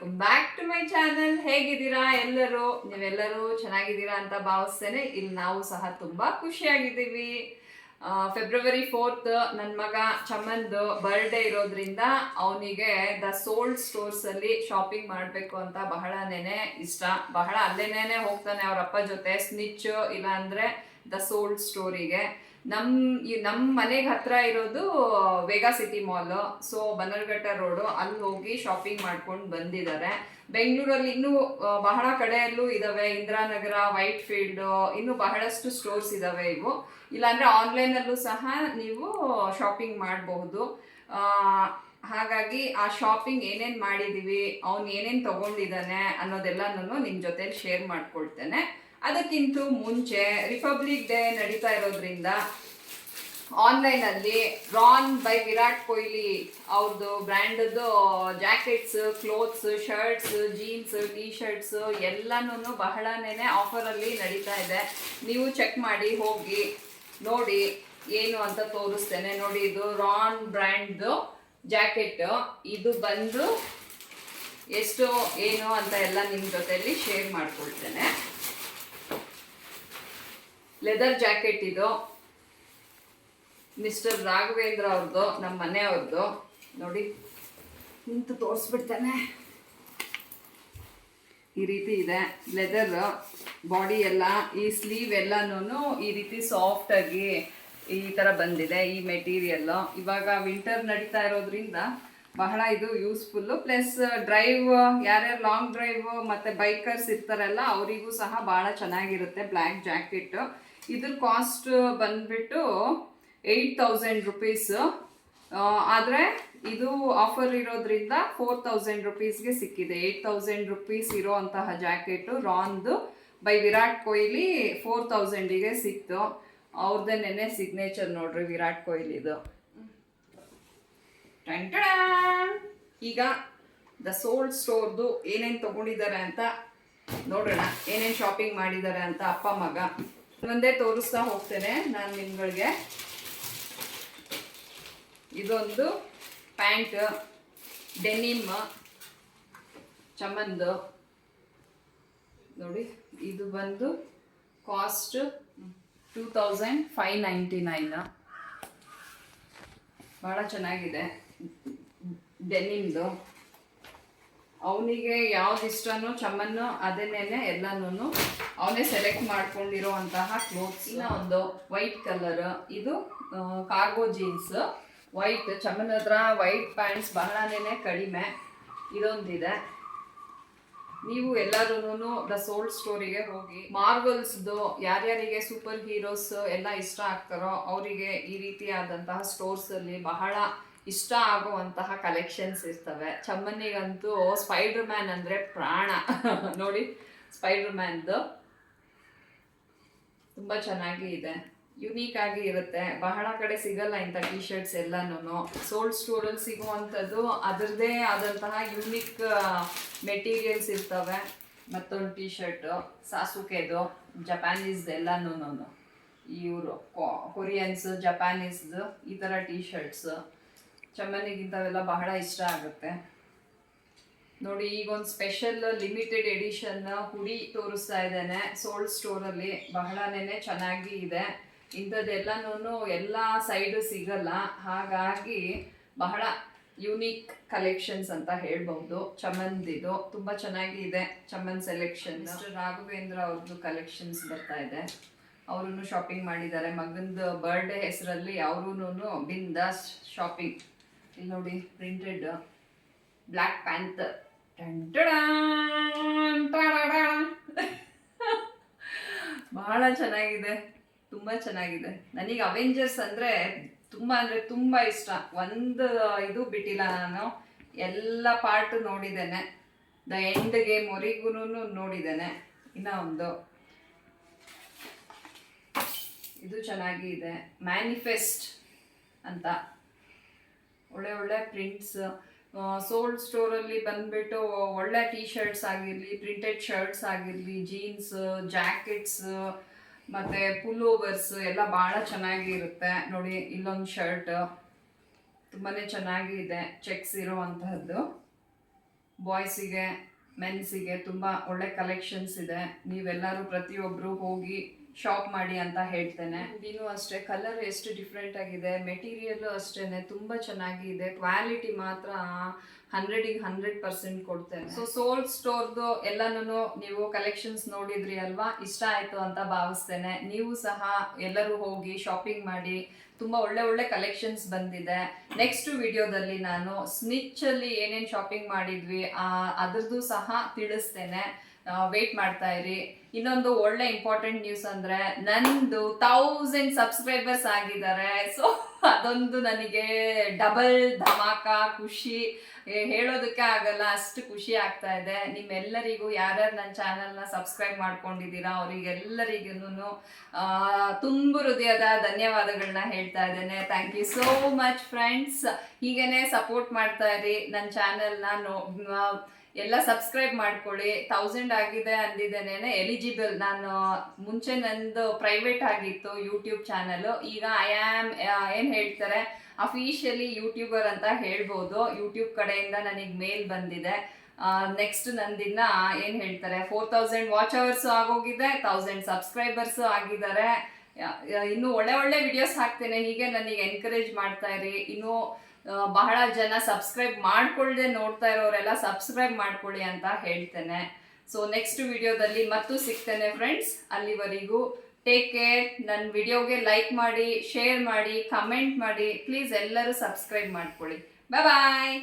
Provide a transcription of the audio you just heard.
Welcome back to my channel. ಹೇಗಿದ್ದೀರಾ ಎಲ್ಲರೂ? ನೀವೆಲ್ಲರೂ ಚೆನ್ನಾಗಿದ್ದೀರಾ ಅಂತ ಭಾವಿಸ್ತೇನೆ. ಇಲ್ಲಿ ನಾವು ಸಹ ತುಂಬ ಖುಷಿಯಾಗಿದ್ದೀವಿ. ಫೆಬ್ರವರಿ 4th ನನ್ನ ಮಗ ಚಮನ್ದು ಬರ್ಡೇ ಇರೋದ್ರಿಂದ ಅವನಿಗೆ ದ ಸೋಲ್ಡ್ ಸ್ಟೋರ್ಸಲ್ಲಿ ಶಾಪಿಂಗ್ ಮಾಡಬೇಕು ಅಂತ ಬಹಳನೇ ಇಷ್ಟ. ಬಹಳ ಅಲ್ಲೇನೇ ಹೋಗ್ತಾನೆ ಅವ್ರ ಅಪ್ಪ ಜೊತೆ, ಸ್ನಿಚ್ ಇಲ್ಲ ಅಂದರೆ ದ ಸೋಲ್ಡ್ ಸ್ಟೋರಿಗೆ. ನಮ್ಮ ಮನೆಗೆ ಹತ್ರ ಇರೋದು Vega city mall. So Bannerghatta road, ಅಲ್ಲಿ ಹೋಗಿ ಶಾಪಿಂಗ್ ಮಾಡ್ಕೊಂಡು ಬಂದಿದ್ದಾರೆ. ಬೆಂಗಳೂರಲ್ಲಿ ಇನ್ನೂ ಬಹಳ ಕಡೆಯಲ್ಲೂ ಇದಾವೆ, ಇಂದಿರಾನಗರ, ವೈಟ್ ಫೀಲ್ಡ್, ಇನ್ನೂ ಬಹಳಷ್ಟು ಸ್ಟೋರ್ಸ್ ಇದಾವೆ ಇವು. ಇಲ್ಲಾಂದ್ರೆ ಆನ್ಲೈನಲ್ಲೂ ಸಹ ನೀವು ಶಾಪಿಂಗ್ ಮಾಡಬಹುದು. ಹಾಗಾಗಿ ಆ ಶಾಪಿಂಗ್ ಏನೇನು ಮಾಡಿದ್ದೀವಿ, ಅವ್ನು ಏನೇನು ತಗೊಂಡಿದ್ದಾನೆ ಅನ್ನೋದೆಲ್ಲನೂ ನಿಮ್ಮ ಜೊತೆ ಶೇರ್ ಮಾಡ್ಕೊಳ್ತೇನೆ. ಅದಕ್ಕಿಂತ ಮುಂಚೆ ರಿಪಬ್ಲಿಕ್ ಡೇ ನಡೀತಾ ಇರೋದ್ರಿಂದ ಆನ್ಲೈನಲ್ಲಿ ರಾನ್ ಬೈ ವಿರಾಟ್ ಕೊಹ್ಲಿ ಅವ್ರದ್ದು ಬ್ರ್ಯಾಂಡದ್ದು jackets, clothes, shirts, jeans, T shirts ಎಲ್ಲನೂ ಬಹಳನೇ ಆಫರಲ್ಲಿ ನಡೀತಾ ಇದೆ. ನೀವು ಚೆಕ್ ಮಾಡಿ, ಹೋಗಿ ನೋಡಿ ಏನು ಅಂತ ತೋರಿಸ್ತೇನೆ. ನೋಡಿ, ಇದು ರಾನ್ ಬ್ರ್ಯಾಂಡ್ದು ಜಾಕೆಟ್. ಇದು ಬಂದು ಎಷ್ಟು ಏನು ಅಂತ ಎಲ್ಲ ನಿಮ್ಮ ಜೊತೆಯಲ್ಲಿ ಶೇರ್ ಮಾಡ್ಕೊಳ್ತೇನೆ. ಲೆದರ್ ಜಾಕೆಟ್ ಇದು ಮಿಸ್ಟರ್ ರಾಘವೇಂದ್ರ ಅವ್ರದ್ದು, ನಮ್ಮ ಮನೆಯವ್ರದ್ದು. ನೋಡಿ, ನಿಂತು ತೋರಿಸ್ಬಿಡ್ತೇನೆ. ಈ ರೀತಿ ಇದೆ ಲೆದರ್ ಬಾಡಿ ಎಲ್ಲ. ಈ ಸ್ಲೀವ್ ಎಲ್ಲನೂ ಈ ರೀತಿ ಸಾಫ್ಟಾಗಿ ಈ ಥರ ಬಂದಿದೆ ಈ ಮೆಟೀರಿಯಲ್. ಇವಾಗ ವಿಂಟರ್ ನಡೀತಾ ಇರೋದ್ರಿಂದ ಬಹಳ ಇದು ಯೂಸ್ಫುಲ್ಲು. ಪ್ಲಸ್ ಡ್ರೈವ್, ಯಾರ್ಯಾರು ಲಾಂಗ್ ಡ್ರೈವ್ ಮತ್ತು ಬೈಕರ್ಸ್ ಇರ್ತಾರಲ್ಲ ಅವರಿಗೂ ಸಹ ಭಾಳ ಚೆನ್ನಾಗಿರುತ್ತೆ ಬ್ಲ್ಯಾಕ್ ಜಾಕೆಟ್. ಇದ್ರ ಕಾಸ್ಟ್ ಬಂದ್ಬಿಟ್ಟು 8,000 ರುಪೀಸ್. ಆದರೆ ಇದು ಆಫರ್ ಇರೋದ್ರಿಂದ 4,000 ರುಪೀಸ್ಗೆ ಸಿಕ್ಕಿದೆ. 8,000 ರುಪೀಸ್ ಇರೋ ಅಂತಹ ಜಾಕೆಟು ರಾನ್ದು ಬೈ ವಿರಾಟ್ ಕೊಹ್ಲಿ 4,000ಗೆ ಸಿಕ್ತು. ಅವ್ರದ್ದೇ ನೆನ್ನೆ ಸಿಗ್ನೇಚರ್ ನೋಡ್ರಿ, ವಿರಾಟ್ ಕೊಹ್ಲಿದು. ಈಗ ದ ಸೋಲ್ಡ್ ಸ್ಟೋರ್ದು ಏನೇನು ತೊಗೊಂಡಿದ್ದಾರೆ ಅಂತ ನೋಡೋಣ, ಏನೇನು ಶಾಪಿಂಗ್ ಮಾಡಿದ್ದಾರೆ ಅಂತ ಅಪ್ಪ ಮಗ. ಒಂದೇ ತೋರಿಸ್ತಾ ಹೋಗ್ತೇನೆ ನಾನು ನಿಮ್ಗಳಿಗೆ. ಇದೊಂದು ಪ್ಯಾಂಟ್, ಡೆನಿಮ್ ಚಮನ್ದು. ನೋಡಿ, ಇದು ಬಂದು ಕಾಸ್ಟ್ 2,599. ಭಾಳ ಚೆನ್ನಾಗಿದೆ ಡೆನಿಮ್ದು. ಅವನಿಗೆ ಯಾವ್ದು ಇಷ್ಟನೋ ಚಮನ್ನು ಅದನ್ನೇ ಎಲ್ಲನೂ ಅವನೇ ಸೆಲೆಕ್ಟ್ ಮಾಡ್ಕೊಂಡಿರೋ ಅಂತಹ ಕ್ಲೋತ್ಸ್. ಇನ್ನ ಒಂದು ವೈಟ್ ಕಲರ್, ಇದು ಕಾರ್ಗೋ ಜೀನ್ಸ್ ವೈಟ್. ಚಮನ್ ಹತ್ರ ವೈಟ್ ಪ್ಯಾಂಟ್ಸ್ ಬಹಳನೇ ಕಡಿಮೆ. ಇದೊಂದಿದೆ. ನೀವು ಎಲ್ಲರೂ ದ ಸೋಲ್ಡ್ ಸ್ಟೋರಿಗೆ ಹೋಗಿ. ಮಾರ್ವಲ್ಸ್ದು ಯಾರ್ಯಾರಿಗೆ ಸೂಪರ್ ಹೀರೋಸ್ ಎಲ್ಲ ಇಷ್ಟ ಆಗ್ತಾರೋ ಅವರಿಗೆ ಈ ರೀತಿಯಾದಂತಹ ಸ್ಟೋರ್ಸಲ್ಲಿ ಬಹಳ ಇಷ್ಟ ಆಗುವಂತಹ ಕಲೆಕ್ಷನ್ಸ್ ಇರ್ತವೆ. ಚಮ್ಮನಿಗಂತೂ ಸ್ಪೈಡರ್ ಮ್ಯಾನ್ ಅಂದರೆ ಪ್ರಾಣ. ನೋಡಿ, ಸ್ಪೈಡರ್ ಮ್ಯಾನ್ದು ತುಂಬ ಚೆನ್ನಾಗಿ ಇದೆ, ಯುನೀಕ್ ಆಗಿ ಇರುತ್ತೆ. ಬಹಳ ಕಡೆ ಸಿಗಲ್ಲ ಇಂಥ ಟಿ ಶರ್ಟ್ಸ್ ಎಲ್ಲನೂ. ಸೋಲ್ಡ್ ಸ್ಟೋರಲ್ಲಿ ಸಿಗುವಂಥದ್ದು ಅದರದ್ದೇ ಆದಂತಹ ಯುನೀಕ್ ಮೆಟೀರಿಯಲ್ಸ್ ಇರ್ತವೆ. ಮತ್ತೊಂದು ಟಿ ಶರ್ಟು ಸಾಸುಕೆದು, ಜಪಾನೀಸ್ದು ಎಲ್ಲನೂ, ಇವರು ಕೊರಿಯನ್ಸ್, ಜಪಾನೀಸ್ದು ಈ ಥರ ಟಿ ಶರ್ಟ್ಸ್ ಚಮ್ಮನಿಗಿಂತವೆಲ್ಲ ಬಹಳ ಇಷ್ಟ ಆಗುತ್ತೆ. ನೋಡಿ, ಈಗೊಂದು ಸ್ಪೆಷಲ್ ಲಿಮಿಟೆಡ್ ಎಡಿಷನ್ ಹುಡಿ ತೋರಿಸ್ತಾ ಇದ್ದೇನೆ ಸೋಲ್ಡ್ ಸ್ಟೋರಲ್ಲಿ. ಬಹಳನೇ ಚೆನ್ನಾಗಿ ಇದೆ. ಇಂಥದ್ದೆಲ್ಲನೂ ಎಲ್ಲ ಸೈಡು ಸಿಗಲ್ಲ, ಹಾಗಾಗಿ ಬಹಳ ಯುನೀಕ್ ಕಲೆಕ್ಷನ್ಸ್ ಅಂತ ಹೇಳ್ಬಹುದು. ಚಮನ್ದಿದು ತುಂಬ ಚೆನ್ನಾಗಿ ಇದೆ. ಚಮನ್ ಸೆಲೆಕ್ಷನ್. ಮಿಸ್ಟರ್ ರಾಘವೇಂದ್ರ ಅವ್ರದ್ದು ಕಲೆಕ್ಷನ್ಸ್ ಬರ್ತಾ ಇದೆ. ಅವರೂ ಶಾಪಿಂಗ್ ಮಾಡಿದ್ದಾರೆ. ಮಗಂದು ಬರ್ಡೇ ಹೆಸರಲ್ಲಿ ಅವರೂ ಬಿಂದಾಸ್ ಶಾಪಿಂಗ್. ಇಲ್ಲಿ ನೋಡಿ, ಪ್ರಿಂಟೆಡ್ ಬ್ಲ್ಯಾಕ್ ಪ್ಯಾಂಥರ್. ಬಹಳ ಚೆನ್ನಾಗಿದೆ, ತುಂಬ ಚೆನ್ನಾಗಿದೆ. ನನಗೆ ಅವೆಂಜರ್ಸ್ ಅಂದರೆ ತುಂಬ ಇಷ್ಟ. ಒಂದು ಇದು ಬಿಟ್ಟಿಲ್ಲ, ನಾನು ಎಲ್ಲ ಪಾರ್ಟ್ ನೋಡಿದ್ದೇನೆ. ದ ಎಂಡ್ ಗೇಮ್ವರೆಗೂ ನೋಡಿದ್ದೇನೆ. ಇನ್ನು ಒಂದು ಇದು ಚೆನ್ನಾಗಿ ಇದೆ, ಮ್ಯಾನಿಫೆಸ್ಟ್ ಅಂತ. ಒಳ್ಳೆ ಒಳ್ಳೆ ಪ್ರಿಂಟ್ಸ್. ಸೋಲ್ಡ್ ಸ್ಟೋರಲ್ಲಿ ಬಂದ್ಬಿಟ್ಟು ಒಳ್ಳೆ ಟೀ ಶರ್ಟ್ಸ್ ಆಗಿರಲಿ, ಪ್ರಿಂಟೆಡ್ ಶರ್ಟ್ಸ್ ಆಗಿರಲಿ, ಜೀನ್ಸ್, ಜಾಕೆಟ್ಸ್ ಮತ್ತು ಪುಲ್ ಓವರ್ಸ್ ಎಲ್ಲ ಭಾಳ ಚೆನ್ನಾಗಿರುತ್ತೆ. ನೋಡಿ, ಇಲ್ಲೊಂದು ಶರ್ಟ್ ತುಂಬಾ ಚೆನ್ನಾಗಿದೆ, ಚೆಕ್ಸ್ ಇರೋವಂತಹದ್ದು. ಬಾಯ್ಸಿಗೆ ಮೆನ್ಸಿಗೆ ತುಂಬ ಒಳ್ಳೆ ಕಲೆಕ್ಷನ್ಸ್ ಇದೆ. ನೀವೆಲ್ಲರೂ ಪ್ರತಿಯೊಬ್ಬರು ಹೋಗಿ ಶಾಪ್ ಮಾಡಿ ಅಂತ ಹೇಳ್ತೇನೆ. ಇನ್ನೂ ಅಷ್ಟೇ ಕಲರ್ ಎಷ್ಟು ಡಿಫ್ರೆಂಟ್ ಆಗಿದೆ, ಮೆಟೀರಿಯಲ್ಲು ಅಷ್ಟೇ ತುಂಬ ಚೆನ್ನಾಗಿದೆ, ಕ್ವಾಲಿಟಿ ಮಾತ್ರ 100ಗೆ 100% ಕೊಡ್ತೇನೆ. ಸೊ ಸೋಲ್ ಸ್ಟೋರ್ದು ಎಲ್ಲನೂ ನೀವು ಕಲೆಕ್ಷನ್ಸ್ ನೋಡಿದ್ರಿ ಅಲ್ವಾ, ಇಷ್ಟ ಆಯ್ತು ಅಂತ ಭಾವಿಸ್ತೇನೆ. ನೀವು ಸಹ ಎಲ್ಲರೂ ಹೋಗಿ ಶಾಪಿಂಗ್ ಮಾಡಿ, ತುಂಬ ಒಳ್ಳೆ ಒಳ್ಳೆ ಕಲೆಕ್ಷನ್ಸ್ ಬಂದಿದೆ. ನೆಕ್ಸ್ಟ್ ವಿಡಿಯೋದಲ್ಲಿ ನಾನು ಸ್ನಿಚ್ ಅಲ್ಲಿ ಏನೇನು ಶಾಪಿಂಗ್ ಮಾಡಿದ್ವಿ ಅದ್ರದ್ದು ಸಹ ತಿಳಿಸ್ತೇನೆ. ವೇಟ್ ಮಾಡ್ತಾ ಇರಿ. ಇನ್ನೊಂದು ಒಳ್ಳೆ ಇಂಪಾರ್ಟೆಂಟ್ ನ್ಯೂಸ್ ಅಂದ್ರೆ ನಂದು 1000 ಸಬ್ಸ್ಕ್ರೈಬರ್ಸ್ ಆಗಿದ್ದಾರೆ. ಸೊ ಅದೊಂದು ನನಗೆ ಡಬಲ್ ಧಮಾಕ ಖುಷಿ, ಹೇಳೋದಕ್ಕೆ ಆಗಲ್ಲ, ಅಷ್ಟು ಖುಷಿ ಆಗ್ತಾ ಇದೆ. ನಿಮ್ಮೆಲ್ಲರಿಗೂ ಯಾರ್ಯಾರು ನನ್ನ ಚಾನಲ್ನ ಸಬ್ಸ್ಕ್ರೈಬ್ ಮಾಡ್ಕೊಂಡಿದ್ದೀರಾ ಅವರಿಗೆಲ್ಲರಿಗೂ ತುಂಬ ಹೃದಯದ ಧನ್ಯವಾದಗಳನ್ನ ಹೇಳ್ತಾ ಇದ್ದೇನೆ. Thank you so much friends. ಹೀಗೇನೆ ಸಪೋರ್ಟ್ ಮಾಡ್ತಾ ಇರಿ ನನ್ನ ಚಾನಲ್ನ. ಎಲ್ಲ ಸಬ್ಸ್ಕ್ರೈಬ್ ಮಾಡ್ಕೊಳ್ಳಿ. 1000 ಆಗಿದೆ ಅಂದಿದ್ದೇನೆ ಎಲಿಜಿಬಲ್. ನಾನು ಮುಂಚೆ ನಂದು ಪ್ರೈವೇಟ್ ಆಗಿತ್ತು ಯೂಟ್ಯೂಬ್ ಚಾನಲ್. ಈಗ ಐ ಆಮ್ ಏನು ಹೇಳ್ತಾರೆ ಅಫಿಷಿಯಲಿ ಯೂಟ್ಯೂಬರ್ ಅಂತ ಹೇಳ್ಬೋದು. ಯೂಟ್ಯೂಬ್ ಕಡೆಯಿಂದ ನನಗೆ ಮೇಲ್ ಬಂದಿದೆ. ನೆಕ್ಸ್ಟ್ ನಂದಿನ್ನ ಏನು ಹೇಳ್ತಾರೆ 4000 ವಾಚ್ ಅವರ್ಸ್ ಆಗೋಗಿದೆ, 1000 ಸಬ್ಸ್ಕ್ರೈಬರ್ಸ್ ಆಗಿದ್ದಾರೆ. ಇನ್ನು ಒಳ್ಳೆ ಒಳ್ಳೆ ವಿಡಿಯೋಸ್ ಹಾಕ್ತೇನೆ. ಹೀಗೆ ನನಗೆ ಎನ್ಕರೇಜ್ ಮಾಡ್ತಾ ಇರಿ. ಇನ್ನು ಬಹಳ ಜನ ಸಬ್ಸ್ಕ್ರೈಬ್ ಮಾಡ್ಕೊಳ್ಳದೆ ನೋಡ್ತಾ ಇರೋರೆಲ್ಲ ಸಬ್ಸ್ಕ್ರೈಬ್ ಮಾಡ್ಕೊಳ್ಳಿ ಅಂತ ಹೇಳ್ತೇನೆ. ಸೊ ನೆಕ್ಸ್ಟ್ ವಿಡಿಯೋದಲ್ಲಿ ಮತ್ತು ಸಿಗ್ತೇನೆ ಫ್ರೆಂಡ್ಸ್. ಅಲ್ಲಿವರೆಗೂ ಟೇಕ್ ಕೇರ್. ನನ್ನ ವಿಡಿಯೋಗೆ ಲೈಕ್ ಮಾಡಿ, ಶೇರ್ ಮಾಡಿ, ಕಮೆಂಟ್ ಮಾಡಿ. ಪ್ಲೀಸ್ ಎಲ್ಲರೂ ಸಬ್ಸ್ಕ್ರೈಬ್ ಮಾಡ್ಕೊಳ್ಳಿ. ಬಾಯ್ ಬಾಯ್.